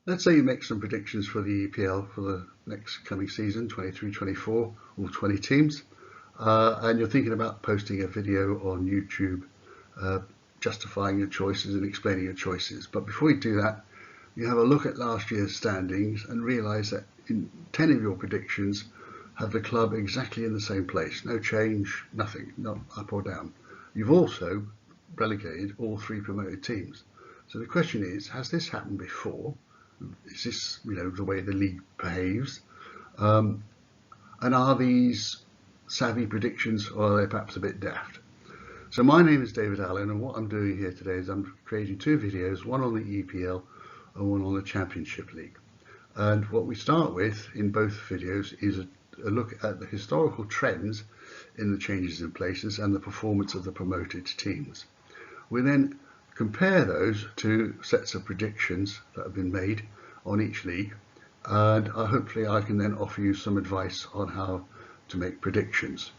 Let's say you make some predictions for the EPL for the next coming season, 23-24, all 20 teams, and you're thinking about posting a video on YouTube justifying your choices and explaining your choices. But before you do that, you have a look at last year's standings and realise that in 10 of your predictions have the club exactly in the same place. No change, nothing, not up or down. You've also relegated all 3 promoted teams. So the question is, has this happened before? Is this, the way the league behaves? And are these savvy predictions, or are they perhaps a bit daft? So my name is David Allen, and what I'm doing here today is I'm creating 2 videos, one on the EPL and one on the Championship League. And what we start with in both videos is a look at the historical trends in the changes in places and the performance of the promoted teams. We then compare those to sets of predictions that have been made on each league, and hopefully I can then offer you some advice on how to make predictions.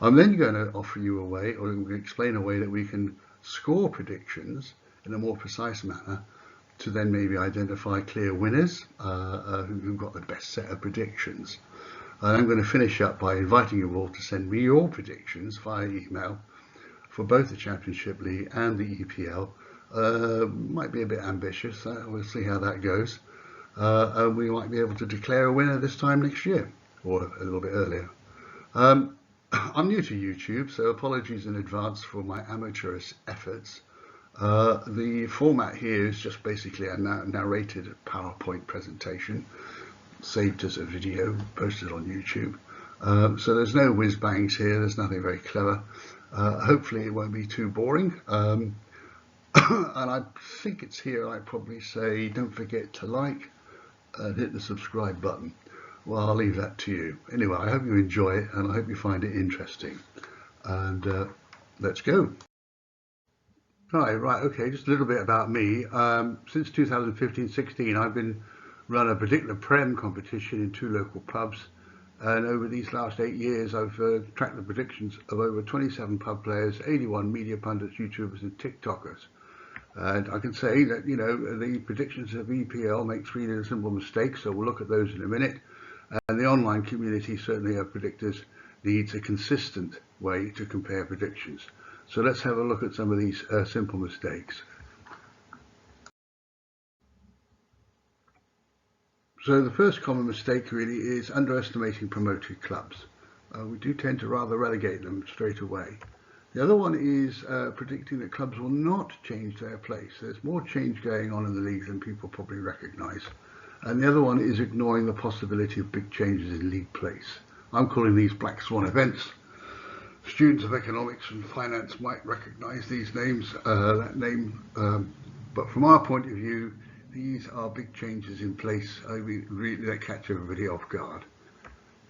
I'm then going to offer you a way, or explain a way that we can score predictions in a more precise manner to then maybe identify clear winners who've got the best set of predictions. And I'm going to finish up by inviting you all to send me your predictions via email for both the Championship League and the EPL. Might be a bit ambitious, we'll see how that goes. And we might be able to declare a winner this time next year, or a little bit earlier. I'm new to YouTube, so apologies in advance for my amateurish efforts. The format here is just basically a narrated PowerPoint presentation, saved as a video, posted on YouTube. So there's no whiz bangs here, there's nothing very clever. Hopefully it won't be too boring. And I think it's here I'd probably say don't forget to like and hit the subscribe button. Well, I'll leave that to you. Anyway, I hope you enjoy it and I hope you find it interesting. And let's go. Right, okay, just a little bit about me. Since 2015-16, I've been run a particular Prem competition in 2 local pubs. And over these last 8 years, I've tracked the predictions of over 27 pub players, 81 media pundits, YouTubers and TikTokers. And I can say that, the predictions of EPL make 3 little simple mistakes, so we'll look at those in a minute. And the online community, certainly of predictors, needs a consistent way to compare predictions. So let's have a look at some of these simple mistakes. So the first common mistake really is underestimating promoted clubs. We do tend to rather relegate them straight away. The other one is predicting that clubs will not change their place. There's more change going on in the league than people probably recognise. And the other one is ignoring the possibility of big changes in league place. I'm calling these Black-Swan events. Students of economics and finance might recognise these names, but from our point of view, these are big changes in place that catch everybody off guard.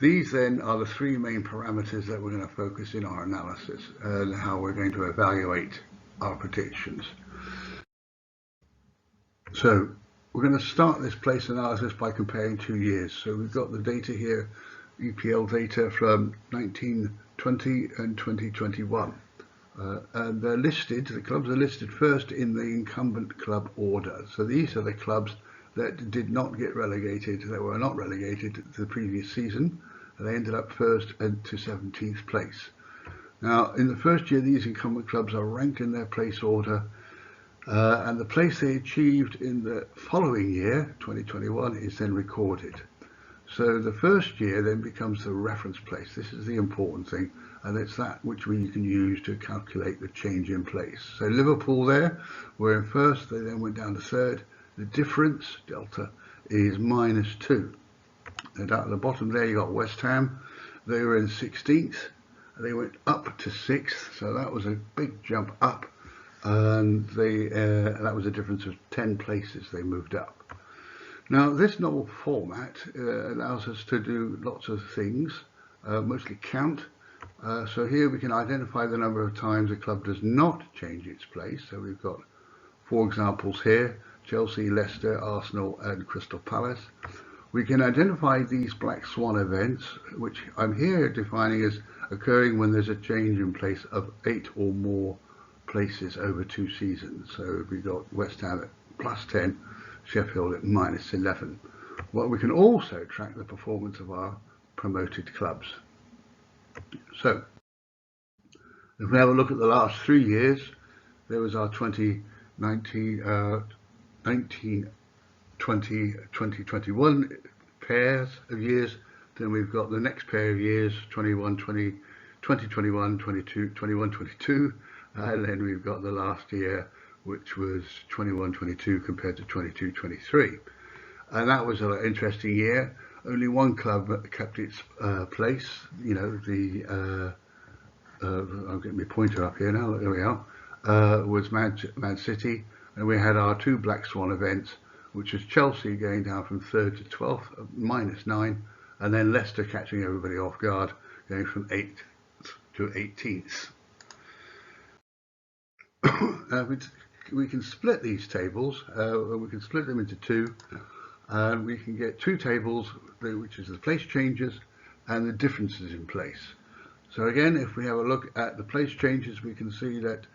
These then are the 3 main parameters that we're going to focus in our analysis and how we're going to evaluate our predictions. So we're going to start this place analysis by comparing 2 years. So we've got the data here, EPL data from 1920 and 2021. And they're listed, the clubs are listed first in the incumbent club order. So these are the clubs that did not get relegated, that were not relegated to the previous season. And they ended up first to 17th place. Now, in the first year, these incumbent clubs are ranked in their place order. And the place they achieved in the following year, 2021, is then recorded. So the first year then becomes the reference place. This is the important thing, and it's that which we can use to calculate the change in place. So Liverpool there were in first, they then went down to third. The difference, delta, is -2. And down at the bottom there you got West Ham. They were in 16th, and they went up to 6th, so that was a big jump up. And that was a difference of 10 places they moved up. Now this novel format allows us to do lots of things, mostly count. So here we can identify the number of times a club does not change its place. So we've got 4 examples here: Chelsea, Leicester, Arsenal and Crystal Palace. We can identify these Black-Swan events, which I'm here defining as occurring when there's a change in place of 8 or more places over 2 seasons. So we've got West Ham at +10, Sheffield at -11. Well, we can also track the performance of our promoted clubs. So, if we have a look at the last 3 years, there was our 2019, 2021 pairs of years. Then we've got the next pair of years, 2021, 22, and then we've got the last year, which was 21-22 compared to 22-23. And that was an interesting year. Only one club kept its place. You know, I'm getting my pointer up here now. There we are. Was Man City, and we had our two Black-Swan events, which was Chelsea going down from 3rd to 12th, -9, and then Leicester catching everybody off guard, going from 8th to 18th. We can split these tables. We can split them into two, and we can get two tables, which is the place changes and the differences in place. So again, if we have a look at the place changes, we can see that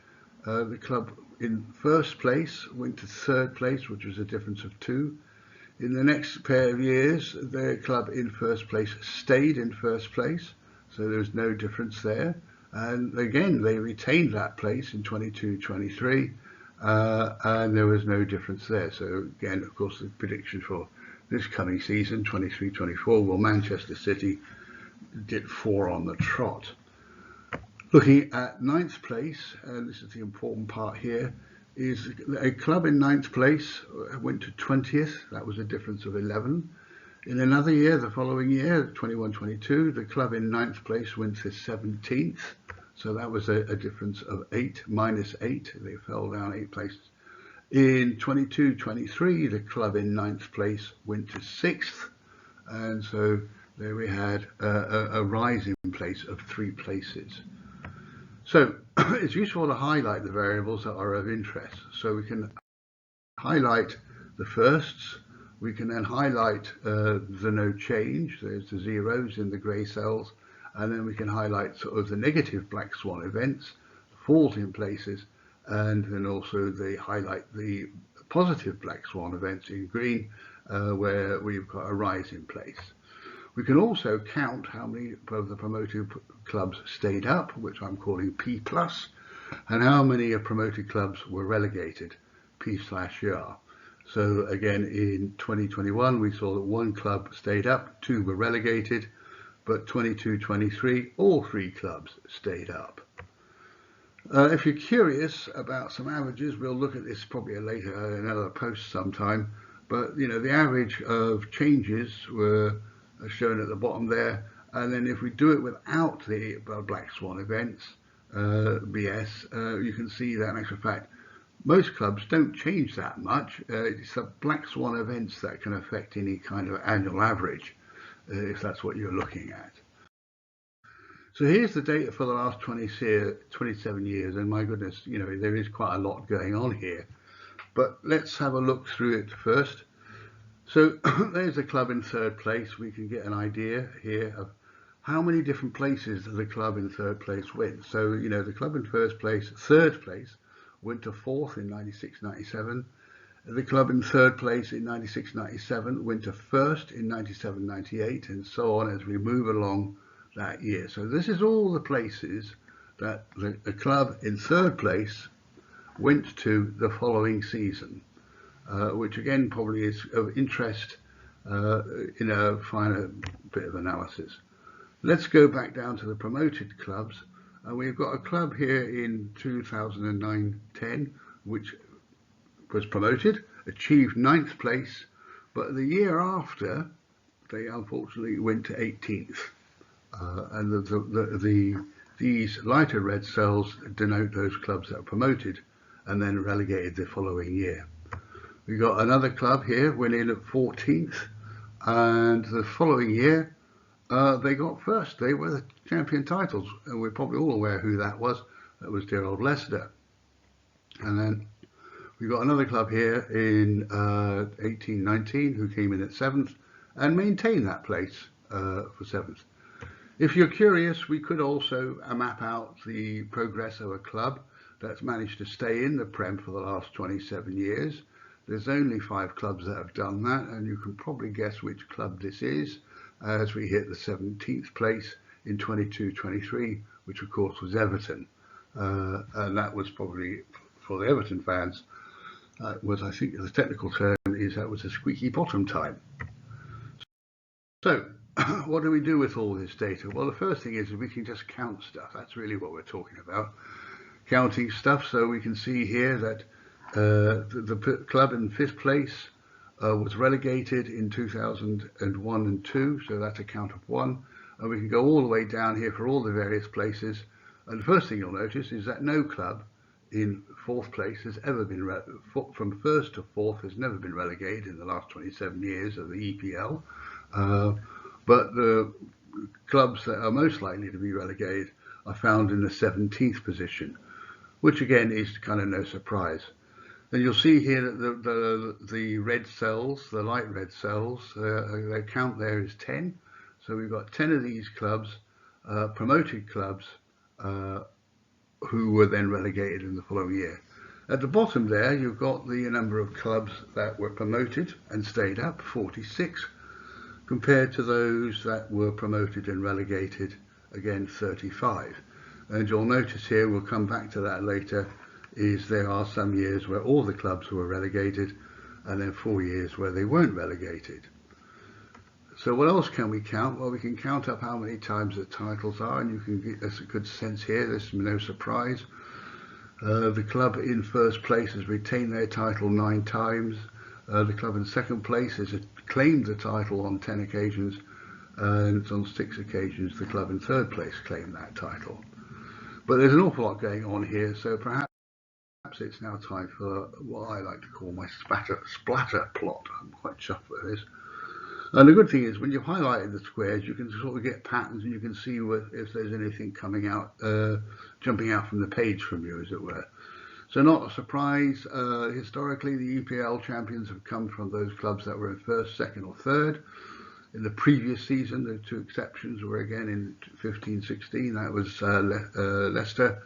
the club in first place went to 3rd place, which was a difference of 2. In the next pair of years, the club in first place stayed in first place, so there was no difference there. And again, they retained that place in 22-23, and there was no difference there. So again, of course, the prediction for this coming season, 23-24, will Manchester City get 4 on the trot. Looking at 9th place, and this is the important part here, is a club in 9th place went to 20th. That was a difference of 11. In another year, the following year, 21-22, the club in 9th place went to 17th. So that was a difference of 8, -8. They fell down 8 places. In 22-23, the club in 9th place went to 6th. And so there we had a rise in place of 3 places. So it's useful to highlight the variables that are of interest. So we can highlight the firsts. We can then highlight the no change. There's the zeros in the grey cells. And then we can highlight sort of the negative Black-Swan events, falls in places, and then also they highlight the positive Black-Swan events in green, where we've got a rise in place. We can also count how many of the promoted clubs stayed up, which I'm calling P+, and how many of promoted clubs were relegated, P/R. So again, in 2021, we saw that 1 club stayed up, 2 were relegated, but 22-23, all 3 clubs stayed up. If you're curious about some averages, we'll look at this probably later in another post sometime, but you know, the average of changes were shown at the bottom there, and then if we do it without the Black-Swan events, BS, you can see that in actual fact most clubs don't change that much. It's the Black-Swan events that can affect any kind of annual average, if that's what you're looking at. So here's the data for the last 27 years, and my goodness, you know, there is quite a lot going on here, but let's have a look through it first. So there's a club in 3rd place. We can get an idea here of how many different places the club in 3rd place went. So, you know, the club in 3rd place went to 4th in 96-97. The club in 3rd place in 96-97 went to 1st in 97-98, and so on as we move along that year. So this is all the places that the club in 3rd place went to the following season. Which again probably is of interest in a finer bit of analysis. Let's go back down to the promoted clubs, and we've got a club here in 2009-10 which was promoted, achieved 9th place, but the year after they unfortunately went to 18th, and these lighter red cells denote those clubs that were promoted and then relegated the following year. We got another club here, went in at 14th, and the following year they got 1st. They were the champion titles, and we're probably all aware who that was. That was dear old Leicester. And then we got another club here in 18-19 who came in at 7th and maintained that place for 7th. If you're curious, we could also map out the progress of a club that's managed to stay in the Prem for the last 27 years. There's only 5 clubs that have done that, and you can probably guess which club this is as we hit the 17th place in 22-23, which of course was Everton. And that was probably, for the Everton fans, was, I think the technical term is, that was a squeaky bottom time. So what do we do with all this data? Well, the first thing is we can just count stuff. That's really what we're talking about. Counting stuff, so we can see here that the club in 5th place was relegated in 2001 and 2, so that's a count of 1. And we can go all the way down here for all the various places. And the first thing you'll notice is that no club in 4th place has ever been, from 1st to 4th, has never been relegated in the last 27 years of the EPL. But the clubs that are most likely to be relegated are found in the 17th position, which again is kind of no surprise. And you'll see here that the red cells, the light red cells, their count there is 10. So we've got 10 of these clubs, promoted clubs, who were then relegated in the following year. At the bottom there, you've got the number of clubs that were promoted and stayed up, 46, compared to those that were promoted and relegated, again 35. And you'll notice here, we'll come back to that later, is there are some years where all the clubs were relegated and then 4 years where they weren't relegated. So what else can we count? Well, we can count up how many times the titles are, and you can get a good sense here. There's no surprise. The club in 1st place has retained their title 9 times. The club in 2nd place has claimed the title on 10 occasions, and on 6 occasions the club in 3rd place claimed that title. But there's an awful lot going on here, so perhaps it's now time for what I like to call my splatter plot. I'm quite chuffed with this. And the good thing is, when you've highlighted the squares, you can sort of get patterns, and you can see if there's anything coming out, jumping out from the page from you, as it were. So not a surprise, historically the EPL champions have come from those clubs that were in 1st, 2nd or 3rd. In the previous season, the 2 exceptions were again in 15-16, that was Leicester,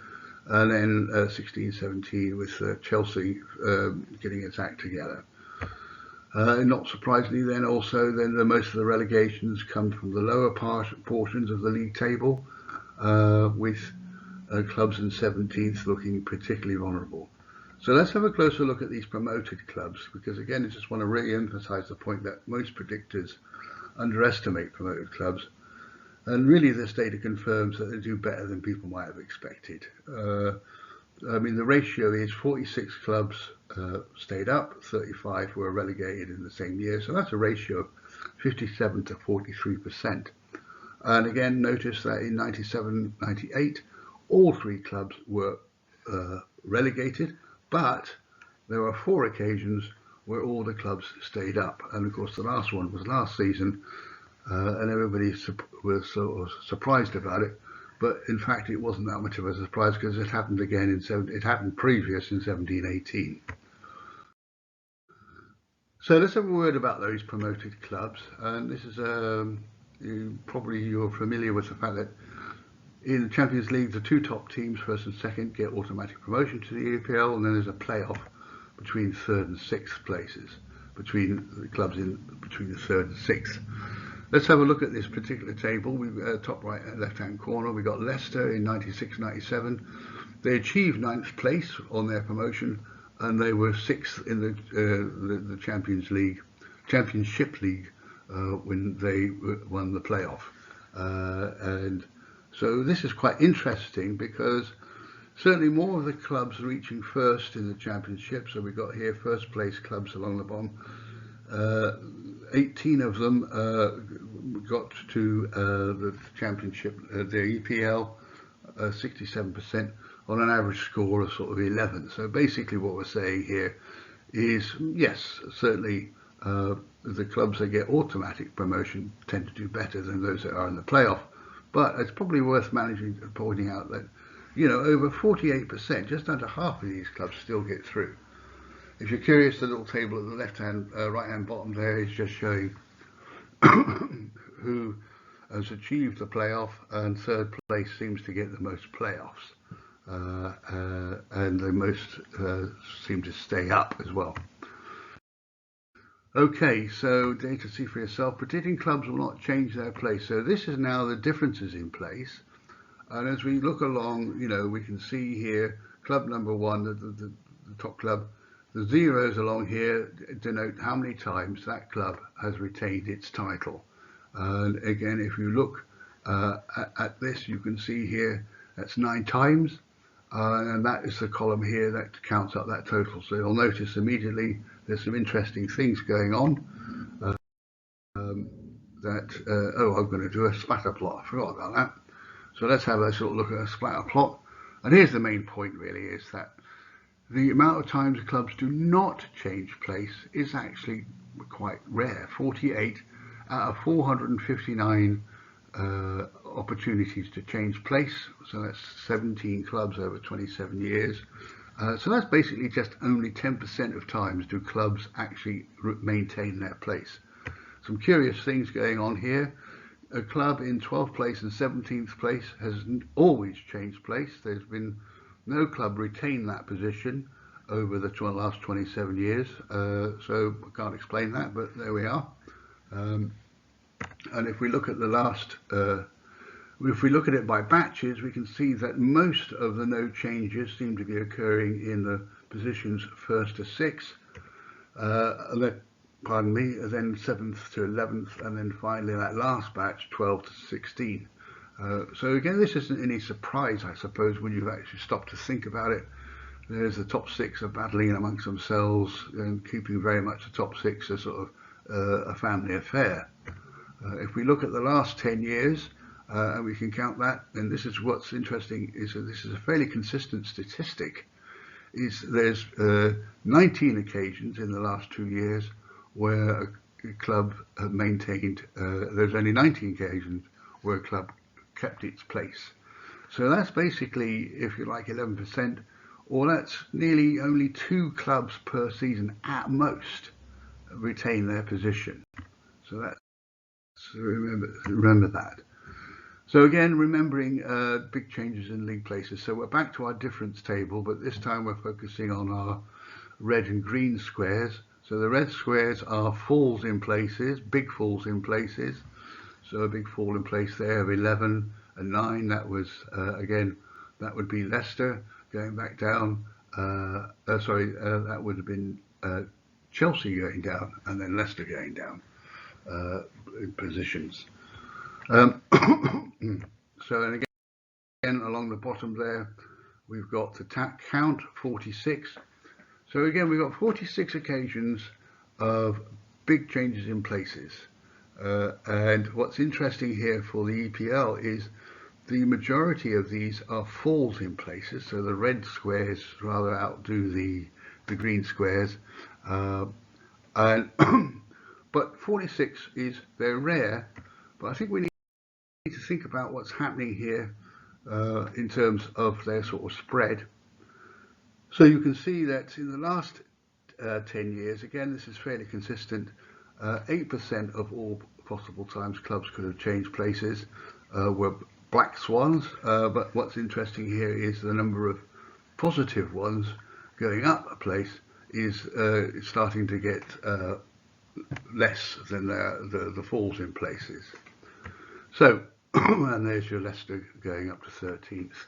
and then 16-17 with Chelsea getting its act together. Not surprisingly then also, most of the relegations come from the lower portions of the league table, with clubs in 17th looking particularly vulnerable. So let's have a closer look at these promoted clubs, because again, I just want to really emphasize the point that most predictors underestimate promoted clubs, and really this data confirms that they do better than people might have expected. I mean, the ratio is 46 clubs stayed up, 35 were relegated in the same year, so that's a ratio of 57 to 43%. And again, notice that in 97-98, all 3 clubs were relegated, but there were 4 occasions where all the clubs stayed up. And of course, the last one was last season, and everybody was sort of surprised about it. But in fact, it wasn't that much of a surprise, because it happened again it happened previous in 17-18. So let's have a word about those promoted clubs. And this is you're familiar with the fact that in the Champions League, the 2 top teams, 1st and 2nd, get automatic promotion to the EPL, and then there's a playoff between 3rd and 6th places, between the clubs between the 3rd and 6th. Let's have a look at this particular table. We've top right and left hand corner, we've got Leicester in 96-97. They achieved 9th place on their promotion, and they were 6th in the Championship League when they won the playoff. And so this is quite interesting, because certainly more of the clubs reaching 1st in the Championship, so we've got here 1st place clubs along the bottom, 18 of them got to the Championship, the EPL, 67%, on an average score of sort of 11. So basically what we're saying here is, yes, certainly the clubs that get automatic promotion tend to do better than those that are in the playoff. But it's probably worth pointing out that, over 48%, just under half of these clubs still get through. If you're curious, the little table at the left-hand, right-hand bottom there is just showing who has achieved the playoff, and 3rd place seems to get the most playoffs, and the most seem to stay up as well. Okay, so data see for yourself. Predicting clubs will not change their place. So this is now the differences in place. And as we look along, we can see here club number one, the top club, the zeros along here denote how many times that club has retained its title. And again, if you look at this, you can see here that's 9 times. And that is the column here that counts up that total. So you'll notice immediately there's some interesting things going on. I'm going to do a splatter plot. I forgot about that. So let's have a sort of look at a splatter plot. And here's the main point really, is that the amount of times clubs do not change place is actually quite rare. 48 out of 459 opportunities to change place. So that's 17 clubs over 27 years. So that's basically just only 10% of times do clubs actually maintain their place. Some curious things going on here. A club in 12th place and 17th place has always changed place. There's been no club retain that position over the last 27 years. So I can't explain that, but there we are. And if we look at the last, if we look at it by batches, we can see that most of the no changes seem to be occurring in the positions 1st to 6th. Pardon me, and then 7th to 11th, and then finally that last batch, 12 to 16. So again, this isn't any surprise, I suppose, when you've actually stopped to think about it. There's the top 6 are battling amongst themselves and keeping very much the top 6 as sort of a family affair. If we look at the last 10 years, and we can count that, and this is what's interesting, is that this is a fairly consistent statistic, is there's 19 occasions in the last 2 years where a club maintained, there's only 19 occasions where a club kept its place. So that's basically, if you like, 11%, or that's nearly only 2 clubs per season at most retain their position. So that's, remember that. So again, remembering big changes in league places. So we're back to our difference table, but this time we're focusing on our red and green squares. So the red squares are falls in places, big falls in places. So a big fall in place there of 11 and 9. That was, again, that would be Leicester going back down. That would have been Chelsea going down and then Leicester going down in positions. So and again, along the bottom there, we've got the count 46. So again, we've got 46 occasions of big changes in places. And what's interesting here for the EPL is the majority of these are falls in places. So the red squares rather outdo the green squares. But 46 they're rare, but I think we need to think about what's happening here in terms of their sort of spread. So you can see that in the last 10 years, again, this is fairly consistent, 8% of all possible times clubs could have changed places were black swans, but what's interesting here is the number of positive ones going up a place is starting to get less than the falls in places. So, and there's your Leicester going up to 13th.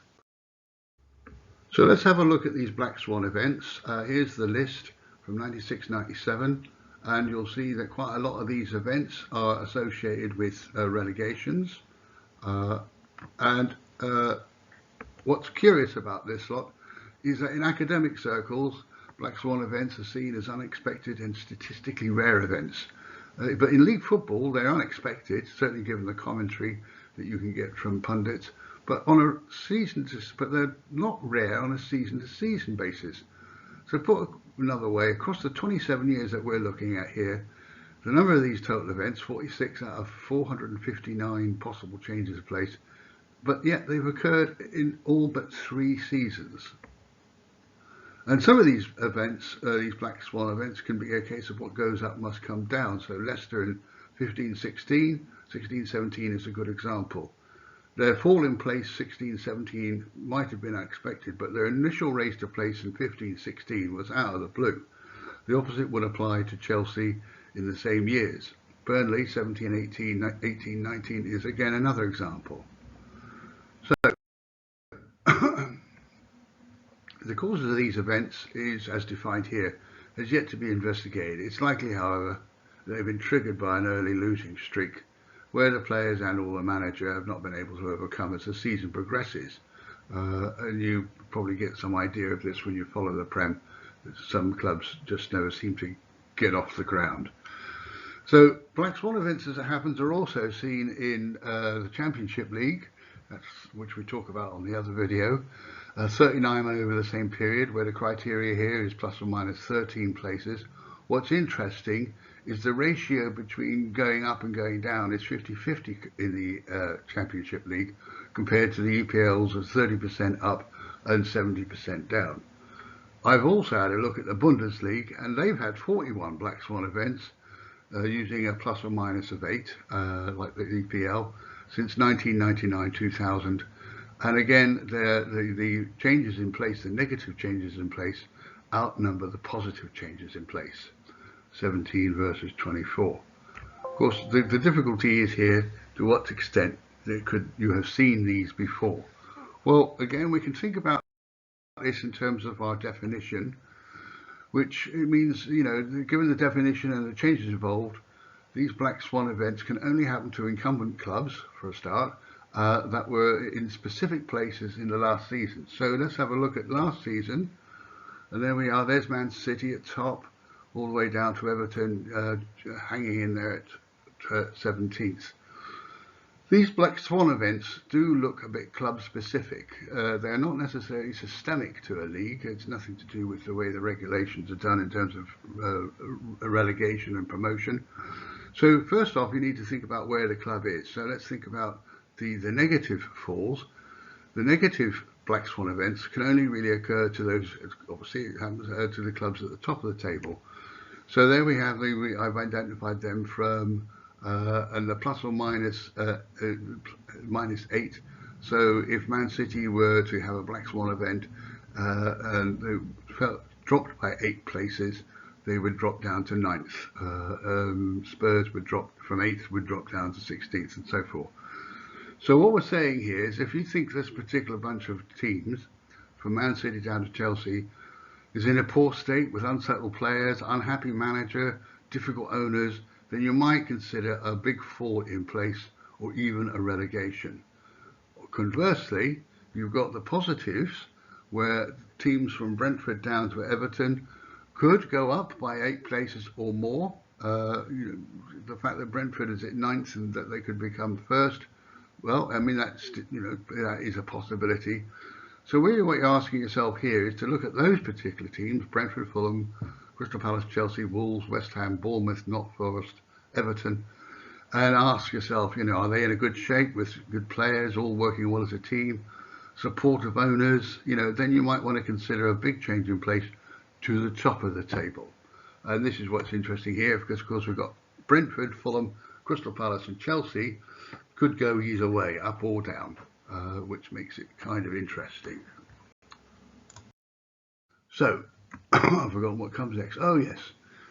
So let's have a look at these Black Swan events. Here's the list from 96-97, and you'll see that quite a lot of these events are associated with relegations. What's curious about this lot is that in academic circles, Black Swan events are seen as unexpected and statistically rare events. But in league football, they're unexpected, certainly given the commentary that you can get from pundits. But but they're not rare on a season-to-season basis. So put another way, across the 27 years that we're looking at here, the number of these total events, 46 out of 459 possible changes of place, but yet they've occurred in all but 3 seasons. And some of these events, these Black Swan events, can be a case of what goes up must come down. So Leicester in 15-16, 16-17 is a good example. Their fall in place 16-17 might have been unexpected, but their initial raise to place in 15-16 was out of the blue. The opposite would apply to Chelsea in the same years. Burnley 17-18, 18-19 is again another example. So the causes of these events is, as defined here, has yet to be investigated. It's likely, however, they've been triggered by an early losing streak where the players and or the manager have not been able to overcome as the season progresses. And you probably get some idea of this when you follow the Prem. Some clubs just never seem to get off the ground. So Black-Swan events, as it happens, are also seen in the Championship League, which we talk about on the other video. 39 over the same period, where the criteria here is plus or minus 13 places. What's interesting is the ratio between going up and going down is 50-50 in the Championship League, compared to the EPL's of 30% up and 70% down. I've also had a look at the Bundesliga, and they've had 41 Black-Swan events using a plus or minus of 8, like the EPL, since 1999-2000. And again, the changes in place, the negative changes in place, outnumber the positive changes in place, 17 versus 24. Of course, the difficulty is here to what extent you have seen these before. Well, again, we can think about this in terms of our definition, which means, given the definition and the changes involved, these Black-Swan events can only happen to incumbent clubs, for a start, that were in specific places in the last season. So let's have a look at last season, and there we are. There's Man City at top, all the way down to Everton, hanging in there at 17th. These Black-Swan events do look a bit club-specific. They're not necessarily systemic to a league. It's nothing to do with the way the regulations are done in terms of relegation and promotion. So first off, you need to think about where the club is. So let's think about the negative falls. The negative Black-Swan events can only really occur to those, obviously, it happens to the clubs at the top of the table. So there we have, I've identified them from and the plus or minus minus 8. So if Man City were to have a Black-Swan event and they dropped by 8 places, they would drop down to 9th. Spurs would drop from 8th, would drop down to 16th, and so forth. So what we're saying here is, if you think this particular bunch of teams, from Man City down to Chelsea, is in a poor state with unsettled players, unhappy manager, difficult owners, then you might consider a big fall in place or even a relegation. Conversely, you've got the positives, where teams from Brentford down to Everton could go up by 8 places or more. The fact that Brentford is at 9th and that they could become 1st, well, I mean, that is a possibility. So really what you're asking yourself here is to look at those particular teams: Brentford, Fulham, Crystal Palace, Chelsea, Wolves, West Ham, Bournemouth, Nottingham Forest, Everton, and ask yourself, are they in a good shape with good players, all working well as a team, supportive owners? Then you might want to consider a big change in place to the top of the table. And this is what's interesting here, because of course we've got Brentford, Fulham, Crystal Palace and Chelsea could go either way, up or down, which makes it kind of interesting. So, I've forgotten what comes next. Oh yes,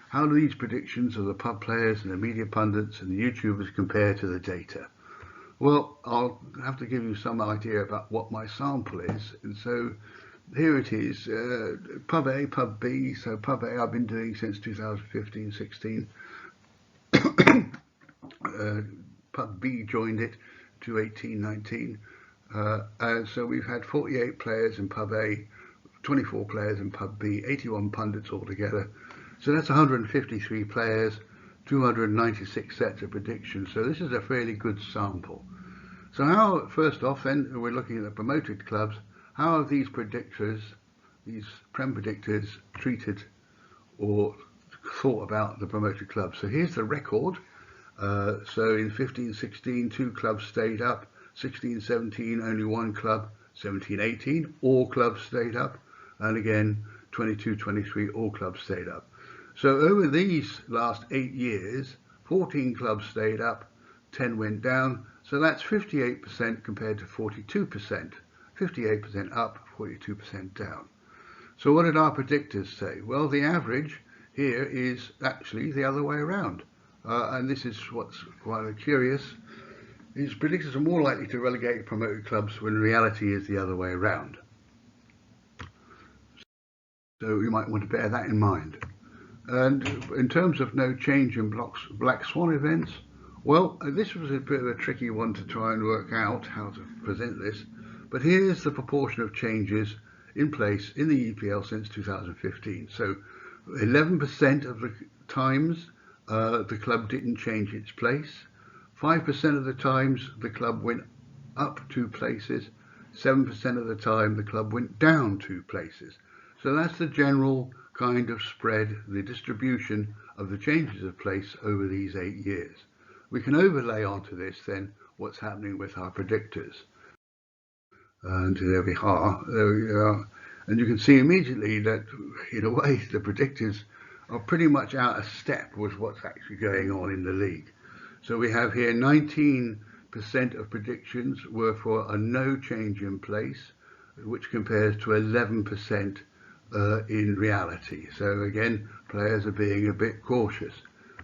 how do these predictions of the pub players and the media pundits and the YouTubers compare to the data? Well, I'll have to give you some idea about what my sample is. And so here it is, pub A, pub B. So pub A I've been doing since 2015-16. Pub B joined it to 18-19. So we've had 48 players in pub A, 24 players in pub B, 81 pundits altogether. So that's 153 players, 296 sets of predictions. So this is a fairly good sample. So how, first off then, we're looking at the promoted clubs. How have these predictors, these Prem predictors, treated or thought about the promoted clubs? So here's the record. So in 15-16, 2 clubs stayed up. 16-17, only 1 club. 17-18, all clubs stayed up. And again, 22-23, all clubs stayed up. So over these last 8 years, 14 clubs stayed up, 10 went down. So that's 58% compared to 42%. 58% up, 42% down. So what did our predictors say? Well, the average here is actually the other way around. And this is what's quite curious, is predictors are more likely to relegate promoted clubs when reality is the other way around. So you might want to bear that in mind. And in terms of no change in Black-Swan events, well, this was a bit of a tricky one to try and work out how to present this, but here's the proportion of changes in place in the EPL since 2015. So 11% of the times the club didn't change its place, 5% of the times the club went up 2 places, 7% of the time the club went down 2 places. So that's the general kind of spread, the distribution of the changes of place over these 8 years. We can overlay onto this then what's happening with our predictors. And there we are. And you can see immediately that, in a way, the predictors are pretty much out of step with what's actually going on in the league. So we have here 19% of predictions were for a no change in place, which compares to 11% in reality. So again, players are being a bit cautious.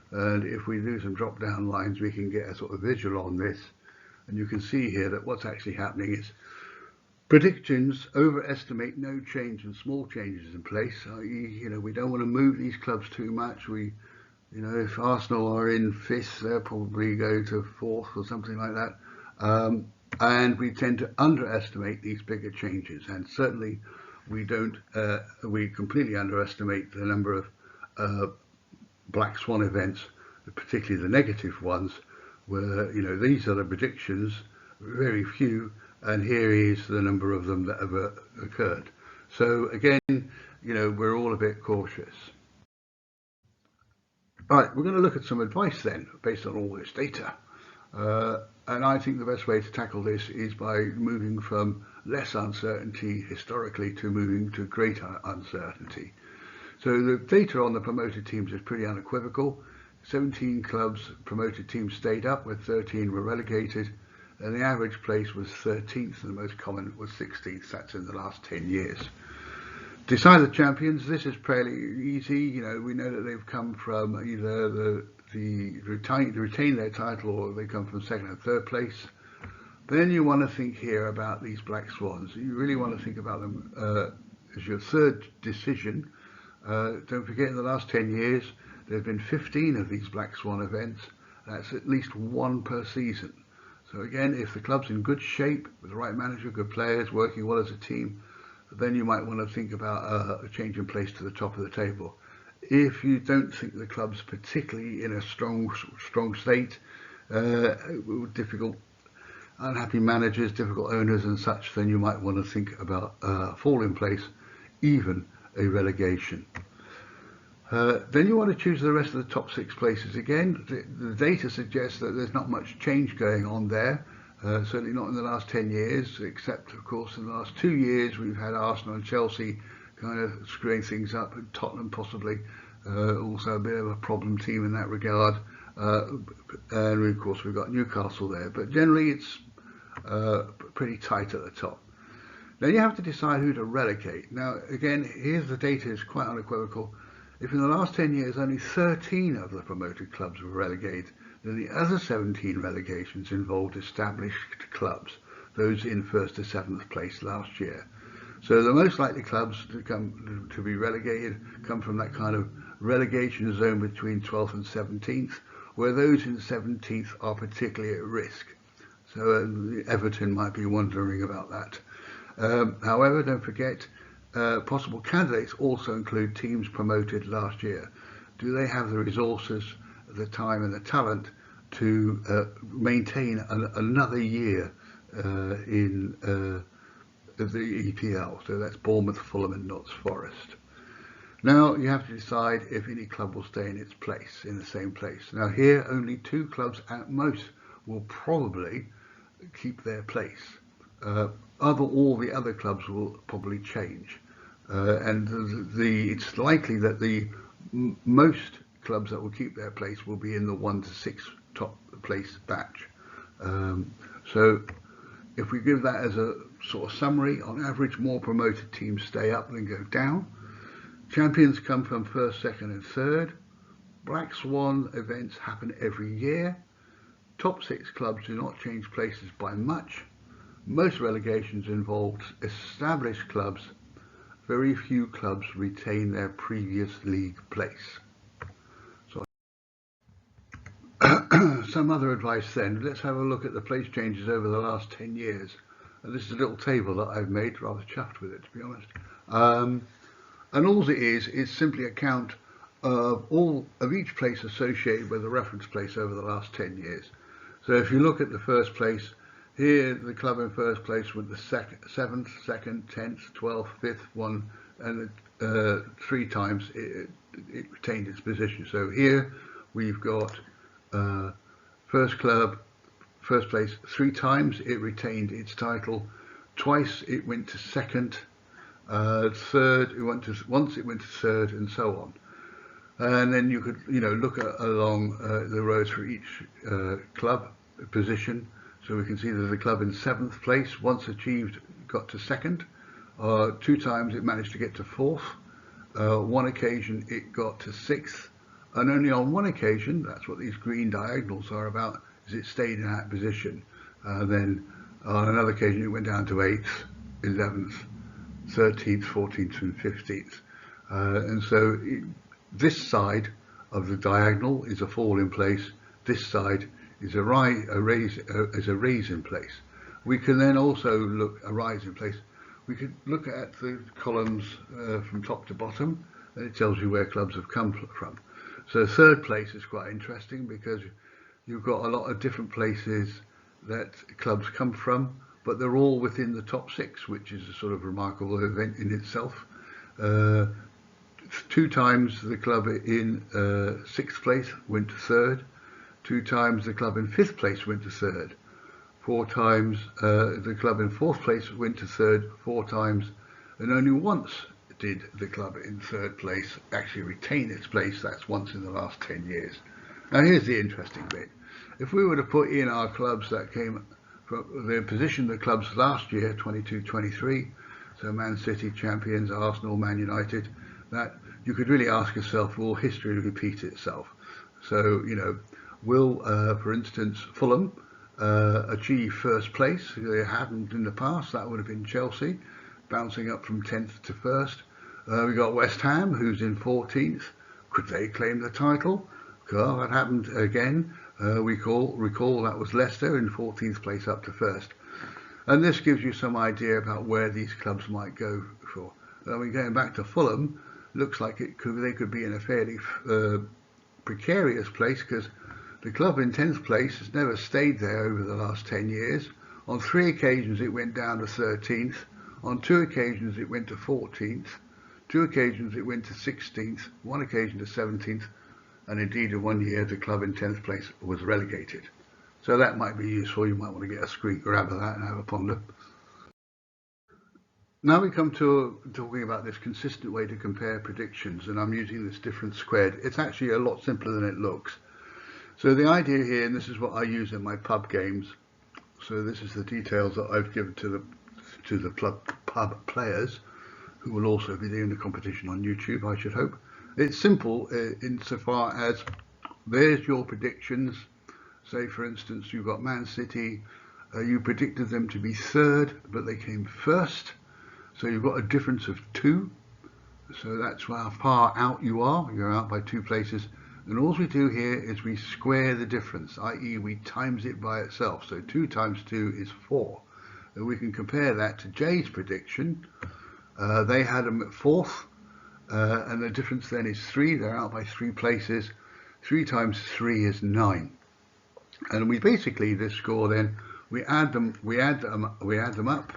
And if we do some drop down lines, we can get a sort of visual on this. And you can see here that what's actually happening is predictions overestimate no change and small changes in place. i.e., we don't want to move these clubs too much. If Arsenal are in 5th, they'll probably go to 4th or something like that. And we tend to underestimate these bigger changes. And certainly we completely underestimate the number of Black Swan events, particularly the negative ones, where these are the predictions, very few, and here is the number of them that have occurred. So again, we're all a bit cautious. Right, we're going to look at some advice then, based on all this data. And I think the best way to tackle this is by moving from less uncertainty historically to moving to greater uncertainty. So the data on the promoted teams is pretty unequivocal. 17 clubs promoted teams stayed up, with 13 were relegated, and the average place was 13th, and the most common was 16th. That's in the last 10 years. Decide the champions. This is fairly easy. We know that they've come from either retain their title, or they come from 2nd and 3rd place. Then you want to think here about these Black Swans. You really want to think about them as your third decision. Don't forget, in the last 10 years, there have been 15 of these Black Swan events. That's at least 1 per season. So again, if the club's in good shape, with the right manager, good players, working well as a team, then you might want to think about a change in place to the top of the table. If you don't think the club's particularly in a strong state, difficult, unhappy managers, difficult owners and such, then you might want to think about fall in place, even a relegation. Then you want to choose the rest of the top 6 places. Again, the data suggests that there's not much change going on there, certainly not in the last 10 years, except of course in the last 2 years we've had Arsenal and Chelsea kind of screwing things up, and Tottenham possibly also a bit of a problem team in that regard, and of course we've got Newcastle there, but generally it's pretty tight at the top. Then you have to decide who to relegate. Now again, here's the data is quite unequivocal. If in the last 10 years only 13 of the promoted clubs were relegated, then the other 17 relegations involved established clubs, those in 1st to 7th place last year. So the most likely clubs to be relegated come from that kind of relegation zone between 12th and 17th, where those in 17th are particularly at risk. So Everton might be wondering about that. However, don't forget, possible candidates also include teams promoted last year. Do they have the resources, the time and the talent to maintain another year in the EPL? So that's Bournemouth, Fulham and Notts Forest. Now you have to decide if any club will stay in its place, in the same place. Now here only 2 clubs at most will probably keep their place. All the other clubs will probably change. And it's likely that the most clubs that will keep their place will be in the 1 to 6 top place batch. So if we give that as a sort of summary, on average more promoted teams stay up than go down. Champions come from first, second and third. Black-Swan events happen every year. Top 6 clubs do not change places by much. Most relegations involved established clubs. Very few clubs retain their previous league place. So, some other advice then. Let's have a look at the place changes over the last 10 years. And this is a little table that I've made, rather chuffed with it, to be honest. And all it is simply a count of all of each place associated with a reference place over the last 10 years. So if you look at the first place, here the club in first place went the 7th, 2nd, 10th, 12th, 5th, 1, and 3 times it retained its position. So here we've got first place 3 times it retained its title, twice it went to second, third once it went to third, and so on. And then you could look along the rows for each club position. So we can see that the club in 7th place once got to second, 2 times it managed to get to 4th, 1 occasion it got to 6th, and only on 1 occasion, that's what these green diagonals are about, is it stayed in that position. Then on another occasion it went down to 8th, 11th, 13th, 14th and 15th. And so this side of the diagonal is a fall in place, this side is a raise in place. We can then also look a rise in place. We could look at the columns from top to bottom, and it tells you where clubs have come from. So third place is quite interesting because you've got a lot of different places that clubs come from, but they're all within the top 6, which is a sort of remarkable event in itself. 2 times the club in 6th place went to 3rd. 2 times the club in 5th place went to 3rd. 4 times the club in 4th place went to 3rd, 4 times, and only once did the club in 3rd place actually retain its place. That's once in the last 10 years. Now here's the interesting bit. If we were to put in our clubs that came from the position of the clubs last year, 22-23, so Man City champions, Arsenal, Man United, that you could really ask yourself, will history repeat itself? So, will, for instance, Fulham achieve first place? They hadn't in the past. That would have been Chelsea, bouncing up from 10th to 1st. We got West Ham, who's in 14th. Could they claim the title? Well, that happened again. Recall that was Leicester in 14th place up to 1st. And this gives you some idea about where these clubs might go for. Going back to Fulham, looks like they could be in a fairly precarious place, because the club in 10th place has never stayed there over the last 10 years. On 3 occasions it went down to 13th. On 2 occasions it went to 14th. 2 occasions it went to 16th. 1 occasion to 17th. And indeed in 1 year the club in 10th place was relegated. So that might be useful. You might want to get a screen grab of that and have a ponder. Now we come to talking about this consistent way to compare predictions, and I'm using this difference squared. It's actually a lot simpler than it looks. So the idea here, and this is what I use in my pub games, so this is the details that I've given to the pub players, who will also be doing the competition on YouTube, I should hope. It's simple insofar as there's your predictions. Say for instance you've got Man City, you predicted them to be 3rd, but they came 1st. So you've got a difference of 2. So that's how far out you are. You're out by 2 places. And all we do here is we square the difference, i.e. we times it by itself. So 2 times 2 is 4. And we can compare that to Jay's prediction. They had them at 4th. And the difference then is 3. They're out by 3 places. 3 times 3 is 9. And we basically, this score then, we add them up.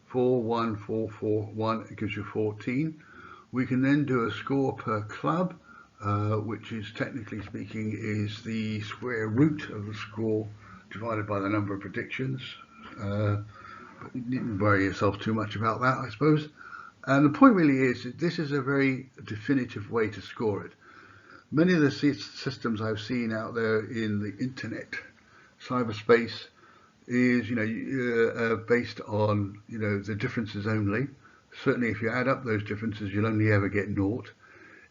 4, 1, 4, 4, 1, it gives you 14. We can then do a score per club, which is technically speaking is the square root of the score divided by the number of predictions. But you needn't worry yourself too much about that, I suppose. And the point really is that this is a very definitive way to score it. Many of the systems I've seen out there in the internet, cyberspace, is based on the differences only. certainly if you add up those differences, you'll only ever get naught.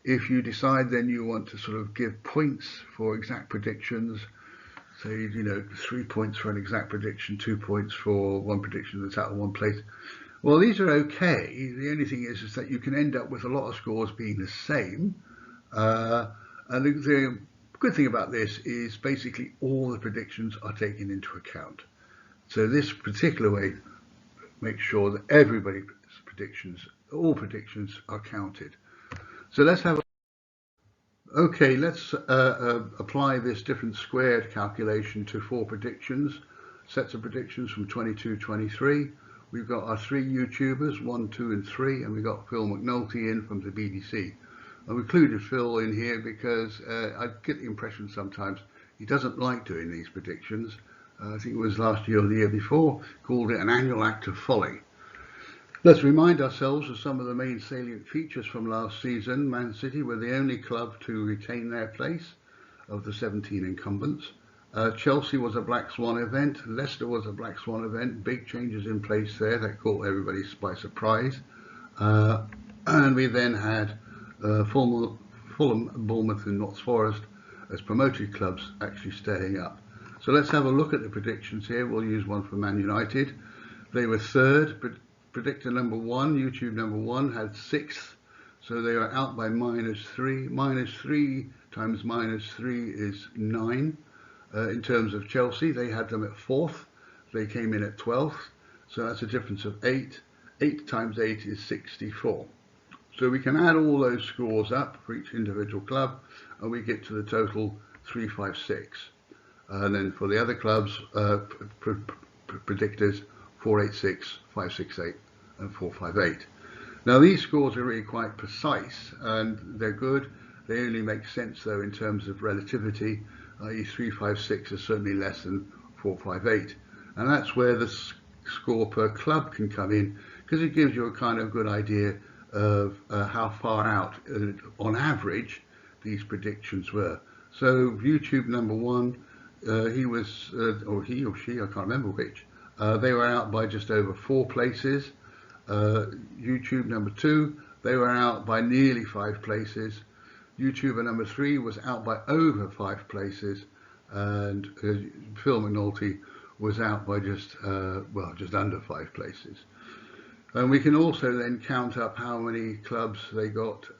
If you decide then you want to sort of give points for exact predictions, say, 3 points for an exact prediction, 2 points for one prediction that's out of one place, well, these are okay. The only thing is that you can end up with a lot of scores being the same. And the good thing about this is basically all the predictions are taken into account. So this particular way makes sure that everybody's predictions, all predictions are counted. So let's have okay, let's apply this different squared calculation to 4 predictions, sets of predictions from 22-23. We've got our 3 YouTubers, 1, 2 and 3, and we've got Phil McNulty in from the BDC. I've included Phil in here because I get the impression sometimes he doesn't like doing these predictions. I think it was last year or the year before, called it an annual act of folly. Let's remind ourselves of some of the main salient features from last season. Man City were the only club to retain their place of the 17 incumbents. Chelsea was a Black-Swan event. Leicester was a Black-Swan event. Big changes in place there that caught everybody by surprise. And we then had Fulham, Bournemouth and Notts Forest as promoted clubs actually staying up. So let's have a look at the predictions here. We'll use one for Man United. They were third. Predictor number 1, YouTube number 1, had 6th. So they are out by -3. -3 times -3 is 9. In terms of Chelsea, they had them at 4th. They came in at 12th. So that's a difference of 8. 8 times 8 is 64. So we can add all those scores up for each individual club, and we get to the total 356. And then for the other clubs, predictors 486, 568, and 458. Now these scores are really quite precise and they're good. They only make sense though in terms of relativity, i.e. 356 is certainly less than 458. And that's where the score per club can come in, because it gives you a kind of good idea of how far out on average these predictions were. So YouTube number 1, he was, or he or she, I can't remember which, they were out by just over 4 places. YouTube number 2, they were out by nearly 5 places. YouTuber number 3 was out by over 5 places, and Phil McNulty was out by just under 5 places. And we can also then count up how many clubs they got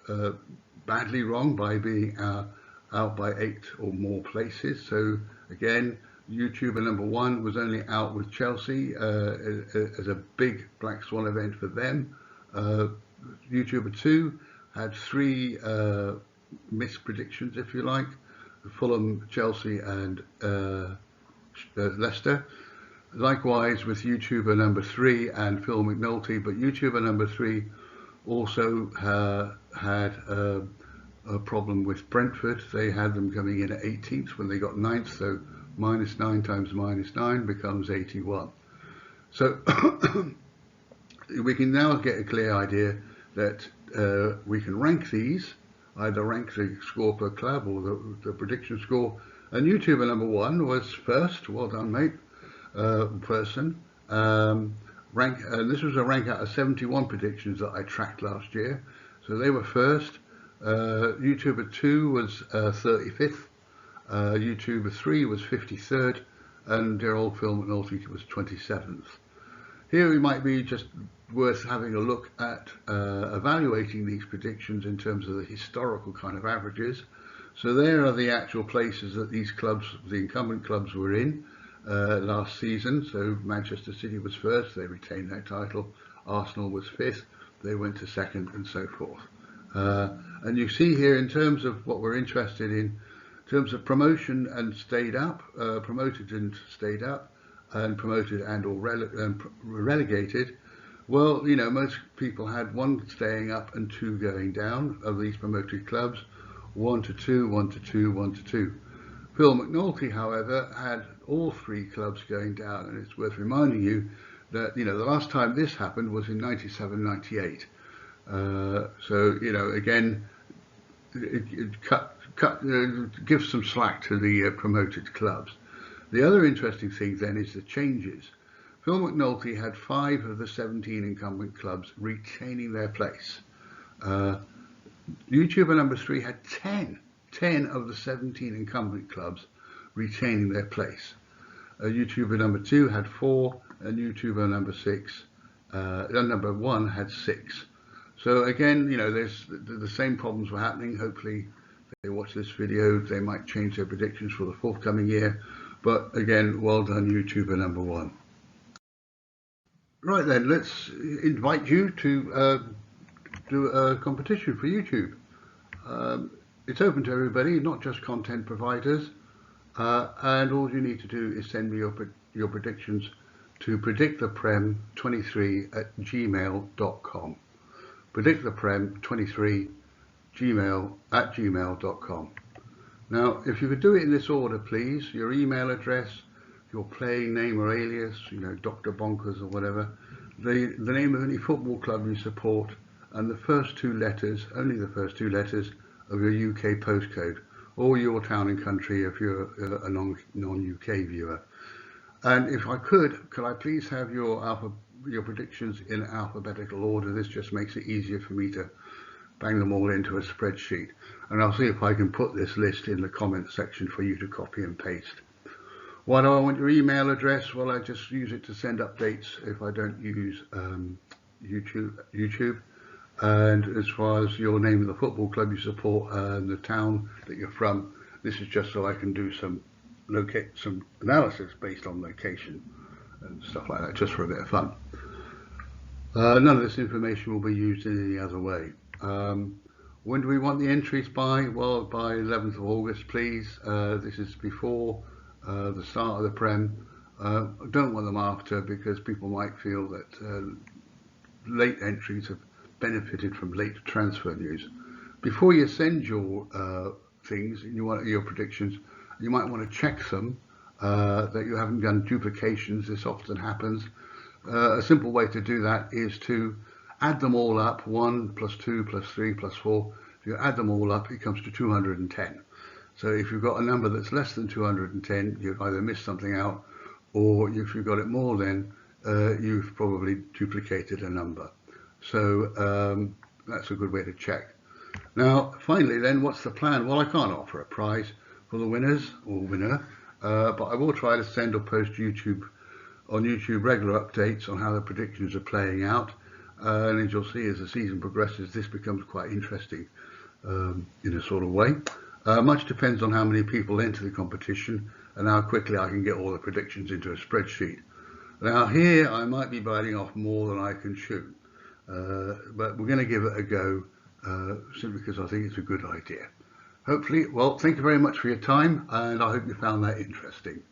badly wrong by being out by 8 or more places. So again, YouTuber number 1 was only out with Chelsea as a big Black Swan event for them. YouTuber 2 had 3 missed predictions, if you like: Fulham, Chelsea and Leicester. Likewise with YouTuber number 3 and Phil McNulty, but YouTuber number 3 also had a problem with Brentford. They had them coming in at 18th when they got 9th, so -9 times -9 becomes 81. So we can now get a clear idea that we can rank these, either rank the score per club or the prediction score. And YouTuber number 1 was first. Well done, mate. Person. And this was a rank out of 71 predictions that I tracked last year. So they were first. YouTuber 2 was 35th. YouTuber 3 was 53rd, and dear old Phil McNulty was 27th. Here we might be just worth having a look at evaluating these predictions in terms of the historical kind of averages. So there are the actual places that these clubs, the incumbent clubs, were in last season. So Manchester City was first, they retained their title. Arsenal was 5th, they went to 2nd, and so forth. And you see here, in terms of what we're interested in terms of promotion and stayed up, promoted and stayed up, and promoted and or relegated, well, most people had 1 staying up and 2 going down of these promoted clubs. 1 to 2, 1 to 2, 1 to 2. Phil McNulty, however, had all 3 clubs going down, and it's worth reminding you that the last time this happened was in 97-98. So again, it gives some slack to the promoted clubs. The other interesting thing then is the changes. Phil McNulty had 5 of the 17 incumbent clubs retaining their place. YouTuber number 3 had 10 of the 17 incumbent clubs retaining their place. YouTuber number 2 had 4, and YouTuber number 1 had 6. So again, you know, there's the same problems were happening. Hopefully they watch this video, they might change their predictions for the forthcoming year. But again, well done, YouTuber number 1. Right then, let's invite you to do a competition for YouTube. It's open to everybody, not just content providers. And all you need to do is send me your predictions to predicttheprem23@gmail.com. predicttheprem23@gmail.com. Now, if you could do it in this order, please: your email address, your playing name or alias, you know, Dr. Bonkers or whatever, the name of any football club you support, and the first 2 letters, only the first 2 letters of your UK postcode, or your town and country if you're a non-UK viewer. And if I could I please have your predictions in alphabetical order? This just makes it easier for me to bang them all into a spreadsheet. And I'll see if I can put this list in the comment section for you to copy and paste. Why do I want your email address? Well, I just use it to send updates if I don't use YouTube. And as far as your name of the football club you support and the town that you're from, this is just so I can do some analysis based on location and stuff like that, just for a bit of fun. None of this information will be used in any other way. When do we want the entries by? Well, by 11th of August, please. This is before the start of the Prem. I don't want them after, because people might feel that late entries have benefited from late transfer news. Before you send your things, your predictions, you might want to check them, that you haven't done duplications. This often happens. A simple way to do that is to add them all up: 1 + 2 + 3 + 4. If you add them all up, it comes to 210. So if you've got a number that's less than 210, you've either missed something out, or if you've got it more than, you've probably duplicated a number. So that's a good way to check. Now, finally then, what's the plan? Well, I can't offer a prize for the winners or winner, but I will try to send or post on YouTube regular updates on how the predictions are playing out. And as you'll see, as the season progresses, this becomes quite interesting in a sort of way. Much depends on how many people enter the competition and how quickly I can get all the predictions into a spreadsheet. Now here I might be biting off more than I can chew, but we're going to give it a go, simply because I think it's a good idea. Hopefully, well, thank you very much for your time, and I hope you found that interesting.